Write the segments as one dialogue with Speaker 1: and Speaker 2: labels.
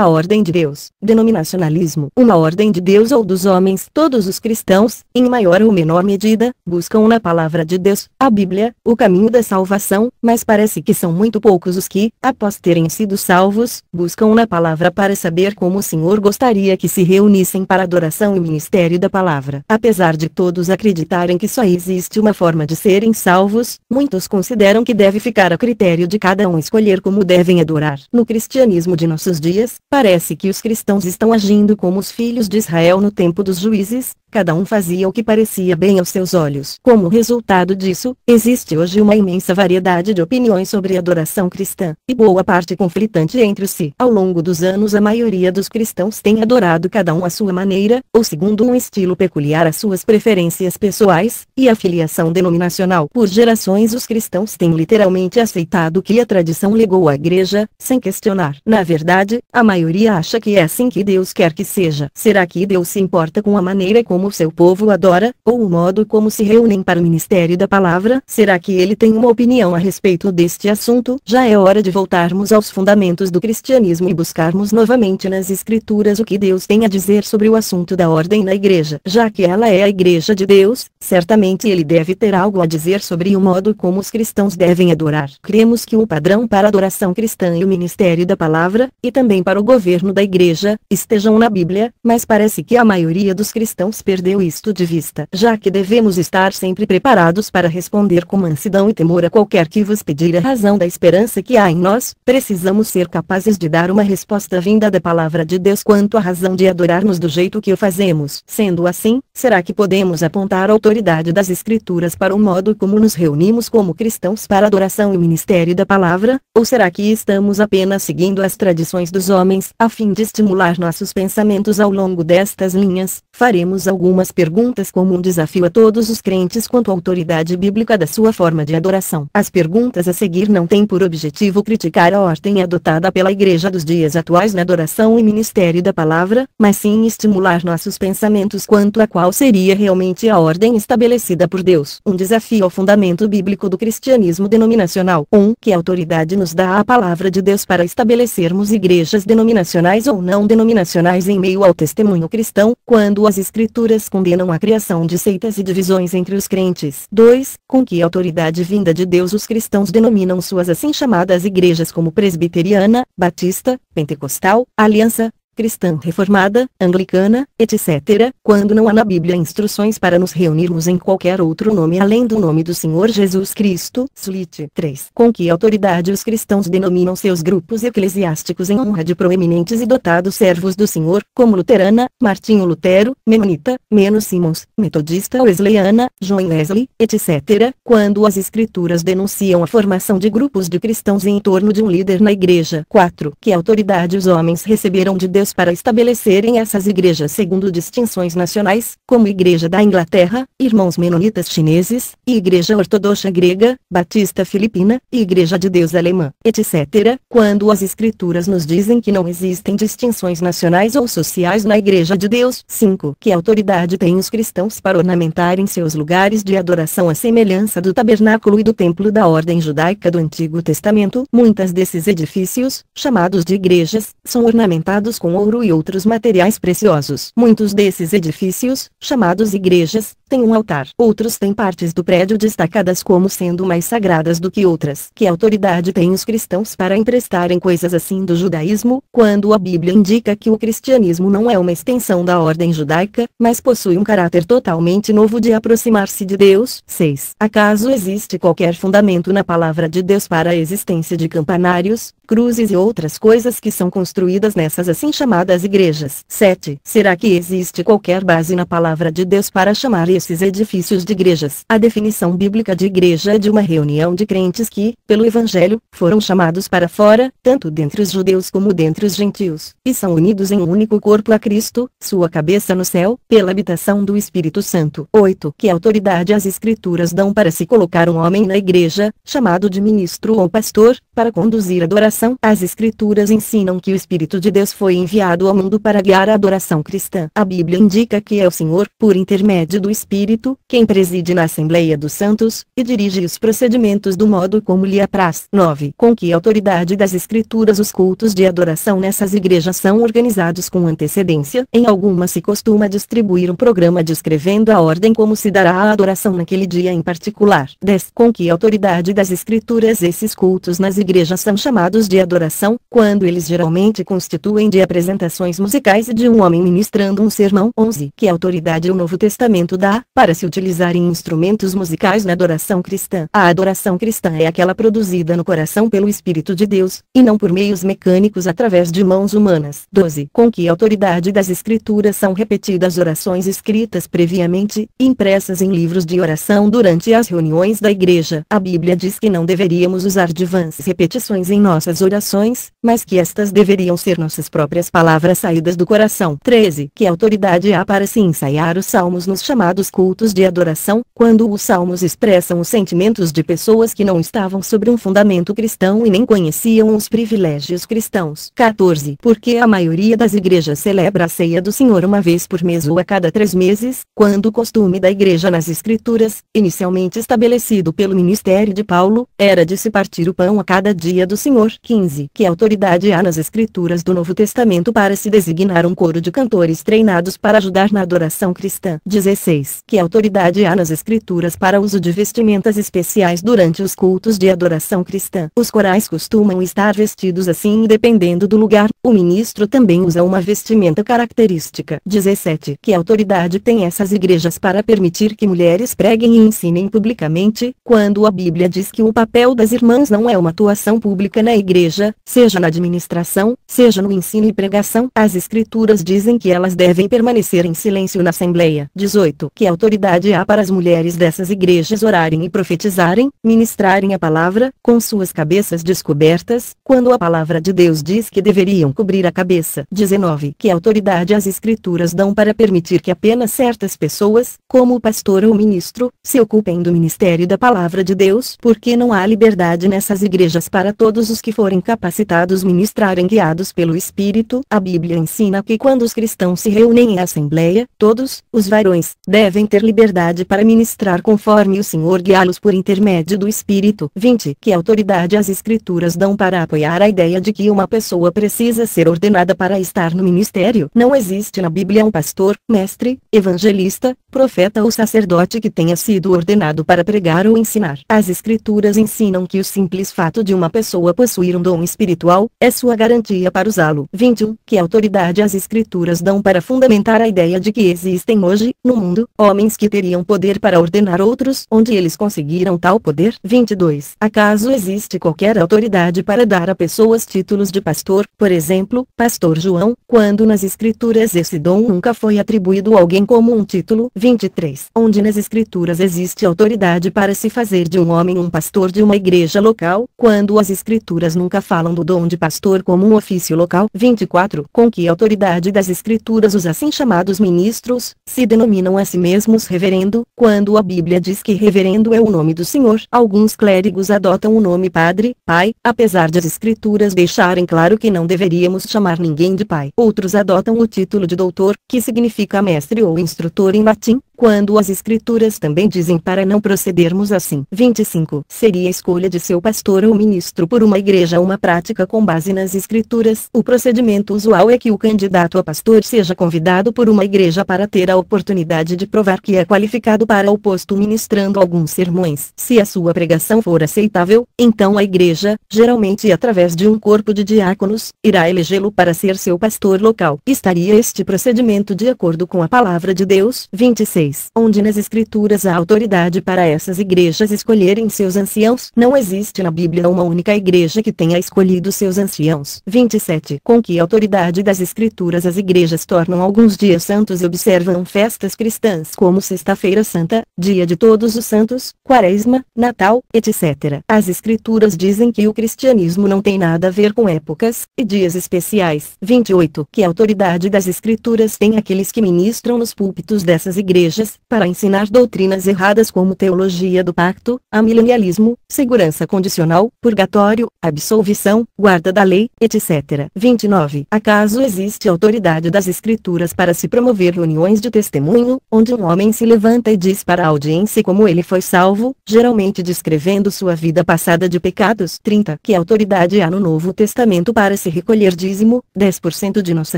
Speaker 1: A ordem de Deus. Denominacionalismo. Uma ordem de Deus ou dos homens. Todos os cristãos, em maior ou menor medida, buscam na palavra de Deus, a Bíblia, o caminho da salvação, mas parece que são muito poucos os que, após terem sido salvos, buscam na palavra para saber como o Senhor gostaria que se reunissem para adoração e ministério da palavra. Apesar de todos acreditarem que só existe uma forma de serem salvos, muitos consideram que deve ficar a critério de cada um escolher como devem adorar. No cristianismo de nossos dias, parece que os cristãos estão agindo como os filhos de Israel no tempo dos juízes, cada um fazia o que parecia bem aos seus olhos. Como resultado disso, existe hoje uma imensa variedade de opiniões sobre a adoração cristã, e boa parte conflitante entre si. Ao longo dos anos a maioria dos cristãos tem adorado cada um à sua maneira, ou segundo um estilo peculiar às suas preferências pessoais, e a filiação denominacional. Por gerações os cristãos têm literalmente aceitado o que a tradição legou à igreja, sem questionar. Na verdade, a maioria acha que é assim que Deus quer que seja. Será que Deus se importa com a maneira como o seu povo adora, ou o modo como se reúnem para o ministério da palavra? Será que ele tem uma opinião a respeito deste assunto? Já é hora de voltarmos aos fundamentos do cristianismo e buscarmos novamente nas escrituras o que Deus tem a dizer sobre o assunto da ordem na igreja. Já que ela é a igreja de Deus, certamente ele deve ter algo a dizer sobre o modo como os cristãos devem adorar. Cremos que o padrão para a adoração cristã e o ministério da palavra, e também para o governo da igreja, estejam na Bíblia, mas parece que a maioria dos cristãos perdeu isto de vista. Já que devemos estar sempre preparados para responder com mansidão e temor a qualquer que vos pedir a razão da esperança que há em nós, precisamos ser capazes de dar uma resposta vinda da palavra de Deus quanto à razão de adorarmos do jeito que o fazemos. Sendo assim, será que podemos apontar a autoridade das Escrituras para o modo como nos reunimos como cristãos para adoração e ministério da palavra? Ou será que estamos apenas seguindo as tradições dos homens, a fim de estimular nossos pensamentos ao longo destas linhas? Faremos algumas perguntas como um desafio a todos os crentes quanto à autoridade bíblica da sua forma de adoração. As perguntas a seguir não têm por objetivo criticar a ordem adotada pela igreja dos dias atuais na adoração e ministério da palavra, mas sim estimular nossos pensamentos quanto a qual seria realmente a ordem estabelecida por Deus. Um desafio ao fundamento bíblico do cristianismo denominacional. 1. Que autoridade nos dá a palavra de Deus para estabelecermos igrejas denominacionais ou não denominacionais em meio ao testemunho cristão, quando as escrituras condenam a criação de seitas e divisões entre os crentes? 2. Com que autoridade vinda de Deus os cristãos denominam suas assim chamadas igrejas como presbiteriana, batista, pentecostal, aliança, cristã reformada, anglicana, etc., quando não há na Bíblia instruções para nos reunirmos em qualquer outro nome além do nome do Senhor Jesus Cristo? Sulit. 3. Com que autoridade os cristãos denominam seus grupos eclesiásticos em honra de proeminentes e dotados servos do Senhor, como luterana, Martinho Lutero, menonita, Menno Simons, metodista wesleyana, John Wesley, etc., quando as escrituras denunciam a formação de grupos de cristãos em torno de um líder na igreja? 4. Que autoridade os homens receberam de Deus para estabelecerem essas igrejas segundo distinções nacionais, como Igreja da Inglaterra, Irmãos Menonitas Chineses, e Igreja Ortodoxa Grega, Batista Filipina, e Igreja de Deus Alemã, etc., quando as Escrituras nos dizem que não existem distinções nacionais ou sociais na Igreja de Deus? 5. Que autoridade têm os cristãos para ornamentarem seus lugares de adoração à semelhança do tabernáculo e do templo da ordem judaica do Antigo Testamento? Muitas desses edifícios, chamados de igrejas, são ornamentados com ouro e outros materiais preciosos. Muitos desses edifícios, chamados igrejas, têm um altar. Outros têm partes do prédio destacadas como sendo mais sagradas do que outras. Que autoridade têm os cristãos para emprestarem coisas assim do judaísmo, quando a Bíblia indica que o cristianismo não é uma extensão da ordem judaica, mas possui um caráter totalmente novo de aproximar-se de Deus? 6. Acaso existe qualquer fundamento na palavra de Deus para a existência de campanários, cruzes e outras coisas que são construídas nessas assim chamadas igrejas? 7. Será que existe qualquer base na palavra de Deus para chamar esses edifícios de igrejas? A definição bíblica de igreja é de uma reunião de crentes que, pelo Evangelho, foram chamados para fora, tanto dentre os judeus como dentre os gentios, e são unidos em um único corpo a Cristo, sua cabeça no céu, pela habitação do Espírito Santo. 8. Que autoridade as Escrituras dão para se colocar um homem na igreja, chamado de ministro ou pastor, para conduzir a adoração? As Escrituras ensinam que o Espírito de Deus foi enviado ao mundo para guiar a adoração cristã. A Bíblia indica que é o Senhor, por intermédio do Espírito Espírito, quem preside na Assembleia dos Santos, e dirige os procedimentos do modo como lhe apraz. 9. Com que autoridade das Escrituras os cultos de adoração nessas igrejas são organizados com antecedência? Em algumas se costuma distribuir um programa descrevendo a ordem como se dará a adoração naquele dia em particular. 10. Com que autoridade das Escrituras esses cultos nas igrejas são chamados de adoração, quando eles geralmente constituem de apresentações musicais e de um homem ministrando um sermão? 11. Que autoridade o Novo Testamento dá, para se utilizarem instrumentos musicais na adoração cristã? A adoração cristã é aquela produzida no coração pelo Espírito de Deus, e não por meios mecânicos através de mãos humanas. 12. Com que autoridade das Escrituras são repetidas orações escritas previamente, impressas em livros de oração durante as reuniões da igreja? A Bíblia diz que não deveríamos usar de vãs repetições em nossas orações, mas que estas deveriam ser nossas próprias palavras saídas do coração. 13. Que autoridade há para se ensaiar os salmos nos chamados cultos de adoração, quando os salmos expressam os sentimentos de pessoas que não estavam sobre um fundamento cristão e nem conheciam os privilégios cristãos? 14. Porque a maioria das igrejas celebra a ceia do Senhor uma vez por mês ou a cada 3 meses, quando o costume da igreja nas Escrituras, inicialmente estabelecido pelo ministério de Paulo, era de se partir o pão a cada dia do Senhor? 15. Que autoridade há nas Escrituras do Novo Testamento para se designar um coro de cantores treinados para ajudar na adoração cristã? 16. Que autoridade há nas Escrituras para uso de vestimentas especiais durante os cultos de adoração cristã? Os corais costumam estar vestidos assim dependendo do lugar. O ministro também usa uma vestimenta característica. 17. Que autoridade tem essas igrejas para permitir que mulheres preguem e ensinem publicamente, quando a Bíblia diz que o papel das irmãs não é uma atuação pública na igreja, seja na administração, seja no ensino e pregação? As Escrituras dizem que elas devem permanecer em silêncio na Assembleia. 18. Que autoridade há para as mulheres dessas igrejas orarem e profetizarem, ministrarem a palavra, com suas cabeças descobertas, quando a palavra de Deus diz que deveriam cobrir a cabeça? 19. Que autoridade as Escrituras dão para permitir que apenas certas pessoas, como o pastor ou o ministro, se ocupem do ministério da palavra de Deus? Porque não há liberdade nessas igrejas para todos os que forem capacitados ministrarem guiados pelo Espírito? A Bíblia ensina que quando os cristãos se reúnem em assembleia, todos, os varões, devem ter liberdade para ministrar conforme o Senhor guiá-los por intermédio do Espírito. 20. Que autoridade as Escrituras dão para apoiar a ideia de que uma pessoa precisa ser ordenada para estar no ministério? Não existe na Bíblia um pastor, mestre, evangelista, profeta ou sacerdote que tenha sido ordenado para pregar ou ensinar. As Escrituras ensinam que o simples fato de uma pessoa possuir um dom espiritual é sua garantia para usá-lo. 21. Que autoridade as Escrituras dão para fundamentar a ideia de que existem hoje, no mundo, homens que teriam poder para ordenar outros? Onde eles conseguiram tal poder? 22. Acaso existe qualquer autoridade para dar a pessoas títulos de pastor, por exemplo, pastor João, quando nas Escrituras esse dom nunca foi atribuído a alguém como um título? 23. Onde nas Escrituras existe autoridade para se fazer de um homem um pastor de uma igreja local, quando as Escrituras nunca falam do dom de pastor como um ofício local? 24. Com que autoridade das Escrituras os assim chamados ministros se denominam a si mesmos reverendo, quando a Bíblia diz que reverendo é o nome do Senhor? Alguns clérigos adotam o nome padre, pai, apesar de as Escrituras deixarem claro que não deveríamos chamar ninguém de pai. Outros adotam o título de doutor, que significa mestre ou instrutor em latim, quando as Escrituras também dizem para não procedermos assim. 25. Seria a escolha de seu pastor ou ministro por uma igreja uma prática com base nas Escrituras? O procedimento usual é que o candidato a pastor seja convidado por uma igreja para ter a oportunidade de provar que é qualificado para o posto ministrando alguns sermões. Se a sua pregação for aceitável, então a igreja, geralmente através de um corpo de diáconos, irá elegê-lo para ser seu pastor local. Estaria este procedimento de acordo com a palavra de Deus? 26. Onde nas Escrituras há autoridade para essas igrejas escolherem seus anciãos? Não existe na Bíblia uma única igreja que tenha escolhido seus anciãos. 27. Com que autoridade das Escrituras as igrejas tornam alguns dias santos e observam festas cristãs como Sexta-feira Santa, Dia de Todos os Santos, Quaresma, Natal, etc. As Escrituras dizem que o cristianismo não tem nada a ver com épocas e dias especiais. 28. Que autoridade das Escrituras tem aqueles que ministram nos púlpitos dessas igrejas igrejas, para ensinar doutrinas erradas como teologia do pacto, amilenialismo, segurança condicional, purgatório, absolvição, guarda da lei, etc. 29. Acaso existe autoridade das Escrituras para se promover reuniões de testemunho, onde um homem se levanta e diz para a audiência como ele foi salvo, geralmente descrevendo sua vida passada de pecados? 30. Que autoridade há no Novo Testamento para se recolher dízimo, 10% de nossa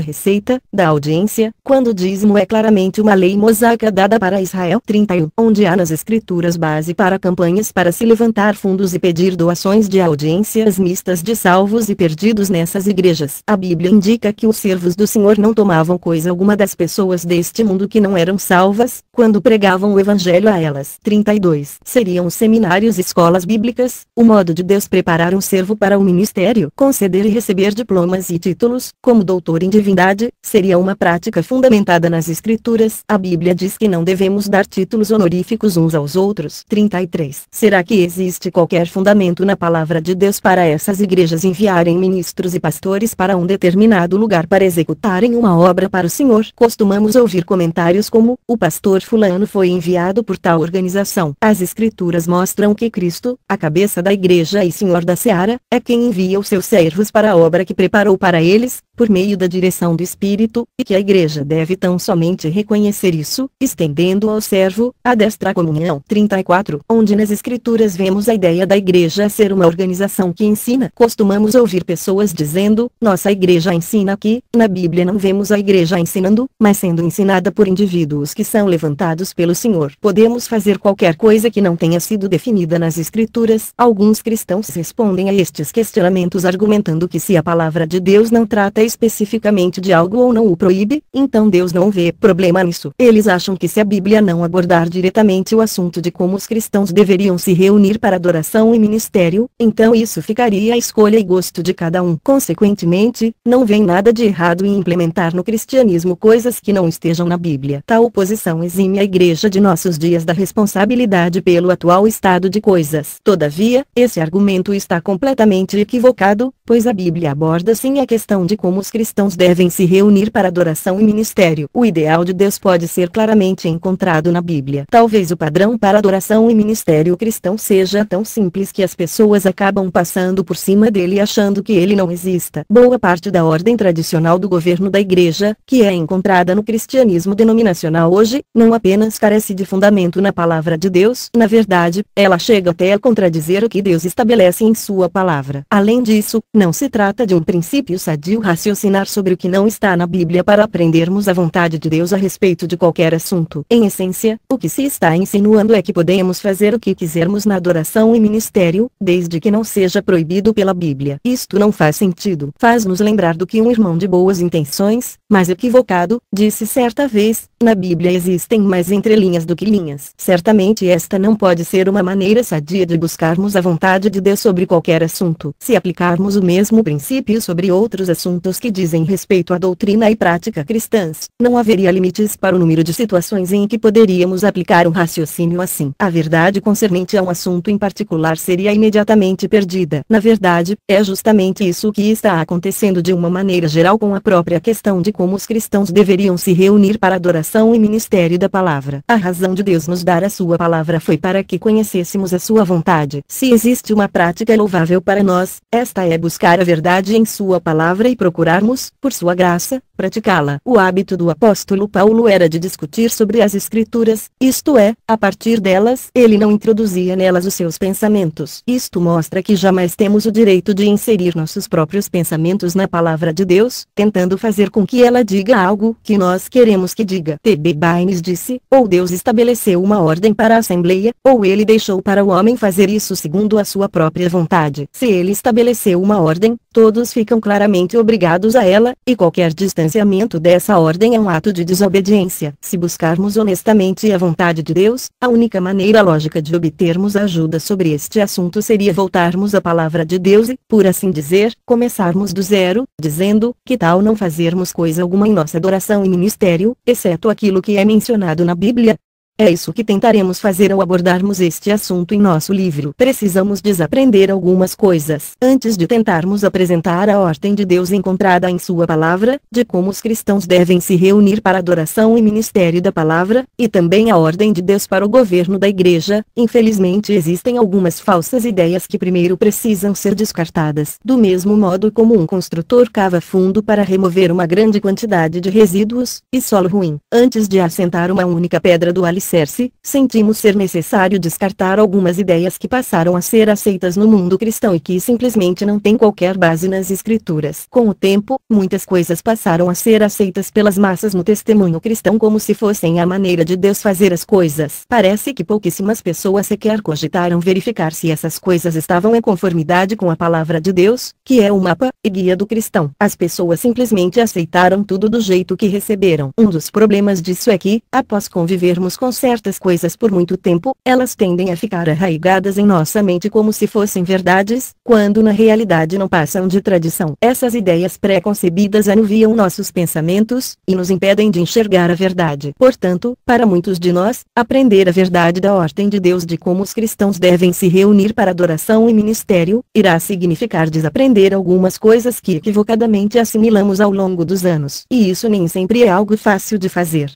Speaker 1: receita, da audiência, quando o dízimo é claramente uma lei mosaica dada para Israel? 31. Onde há nas Escrituras base para campanhas para se levantar fundos e pedir doações de audiências mistas de salvos e perdidos nessas igrejas? A Bíblia indica que os servos do Senhor não tomavam coisa alguma das pessoas deste mundo que não eram salvas, quando pregavam o Evangelho a elas. 32. Seriam os seminários escolas bíblicas, o modo de Deus preparar um servo para o ministério? Conceder e receber diplomas e títulos, como doutor em divindade, seria uma prática fundamentada nas Escrituras. A Bíblia diz que não devemos dar títulos honoríficos uns aos outros. 33. Será que existe qualquer fundamento na palavra de Deus para essas igrejas enviarem ministros e pastores para um determinado lugar para executarem uma obra para o Senhor? Costumamos ouvir comentários como: o pastor fulano foi enviado por tal organização. As Escrituras mostram que Cristo, a cabeça da igreja e Senhor da seara, é quem envia os seus servos para a obra que preparou para eles, por meio da direção do Espírito, e que a igreja deve tão somente reconhecer isso, estendendo ao servo a destra comunhão. 34. Onde nas Escrituras vemos a ideia da igreja ser uma organização que ensina? Costumamos ouvir pessoas dizendo: nossa igreja ensina aqui. Na Bíblia não vemos a igreja ensinando, mas sendo ensinada por indivíduos que são levantados pelo Senhor. Podemos fazer qualquer coisa que não tenha sido definida nas Escrituras. Alguns cristãos respondem a estes questionamentos argumentando que se a palavra de Deus não trata especificamente de algo ou não o proíbe, então Deus não vê problema nisso. Eles acham que se a Bíblia não abordar diretamente o assunto de como os cristãos deveriam se reunir para adoração e ministério, então isso ficaria à escolha e gosto de cada um. Consequentemente, não vem nada de errado em implementar no cristianismo coisas que não estejam na Bíblia. Tal posição exime a igreja de nossos dias da responsabilidade pelo atual estado de coisas. Todavia, esse argumento está completamente equivocado, pois a Bíblia aborda sim a questão de como os cristãos devem se reunir para adoração e ministério. O ideal de Deus pode ser claramente encontrado na Bíblia. Talvez o padrão para adoração e ministério cristão seja tão simples que as pessoas acabam passando por cima dele achando que ele não exista. Boa parte da ordem tradicional do governo da igreja, que é encontrada no cristianismo denominacional hoje, não apenas carece de fundamento na palavra de Deus, na verdade, ela chega até a contradizer o que Deus estabelece em sua palavra. Além disso, não se trata de um princípio sadio raciocinar sobre o que não está na Bíblia para aprendermos a vontade de Deus a respeito de qualquer assunto. Em essência, o que se está insinuando é que podemos fazer o que quisermos na adoração e ministério, desde que não seja proibido pela Bíblia. Isto não faz sentido. Faz-nos lembrar do que um irmão de boas intenções, mas equivocado, disse certa vez: na Bíblia existem mais entrelinhas do que linhas. Certamente esta não pode ser uma maneira sadia de buscarmos a vontade de Deus sobre qualquer assunto. Se aplicarmos o mesmo princípio sobre outros assuntos que dizem respeito à doutrina e prática cristãs, não haveria limites para o número de situações em que poderíamos aplicar um raciocínio assim. A verdade concernente a um assunto em particular seria imediatamente perdida. Na verdade, é justamente isso que está acontecendo de uma maneira geral com a própria questão de como os cristãos deveriam se reunir para adoração e ministério da palavra. A razão de Deus nos dar a sua palavra foi para que conhecêssemos a sua vontade. Se existe uma prática louvável para nós, esta é buscar a verdade em sua palavra e procurarmos, por sua graça, praticá-la. O hábito do apóstolo Paulo era de discutir sobre as Escrituras, isto é, a partir delas, ele não introduzia nelas os seus pensamentos. Isto mostra que jamais temos o direito de inserir nossos próprios pensamentos na palavra de Deus, tentando fazer com que ela diga algo que nós queremos que diga. T.B. Baines disse: ou Deus estabeleceu uma ordem para a Assembleia, ou ele deixou para o homem fazer isso segundo a sua própria vontade. Se ele estabeleceu uma ordem, todos ficam claramente obrigados a ela, e qualquer distanciamento dessa ordem é um ato de desobediência. Se buscarmos honestamente a vontade de Deus, a única maneira lógica de obtermos ajuda sobre este assunto seria voltarmos à palavra de Deus e, por assim dizer, começarmos do zero, dizendo: que tal não fazermos coisa alguma em nossa adoração e ministério, exceto aquilo que é mencionado na Bíblia? É isso que tentaremos fazer ao abordarmos este assunto em nosso livro. Precisamos desaprender algumas coisas antes de tentarmos apresentar a ordem de Deus encontrada em Sua palavra, de como os cristãos devem se reunir para adoração e ministério da palavra, e também a ordem de Deus para o governo da igreja. Infelizmente existem algumas falsas ideias que primeiro precisam ser descartadas. Do mesmo modo como um construtor cava fundo para remover uma grande quantidade de resíduos e solo ruim, antes de assentar uma única pedra do alicerce, sentimos ser necessário descartar algumas ideias que passaram a ser aceitas no mundo cristão e que simplesmente não têm qualquer base nas escrituras. Com o tempo, muitas coisas passaram a ser aceitas pelas massas no testemunho cristão como se fossem a maneira de Deus fazer as coisas. Parece que pouquíssimas pessoas sequer cogitaram verificar se essas coisas estavam em conformidade com a palavra de Deus, que é o mapa e guia do cristão. As pessoas simplesmente aceitaram tudo do jeito que receberam. Um dos problemas disso é que, após convivermos com certas coisas por muito tempo, elas tendem a ficar arraigadas em nossa mente como se fossem verdades, quando na realidade não passam de tradição. Essas ideias pré-concebidas anuviam nossos pensamentos, e nos impedem de enxergar a verdade. Portanto, para muitos de nós, aprender a verdade da ordem de Deus de como os cristãos devem se reunir para adoração e ministério, irá significar desaprender algumas coisas que equivocadamente assimilamos ao longo dos anos. E isso nem sempre é algo fácil de fazer.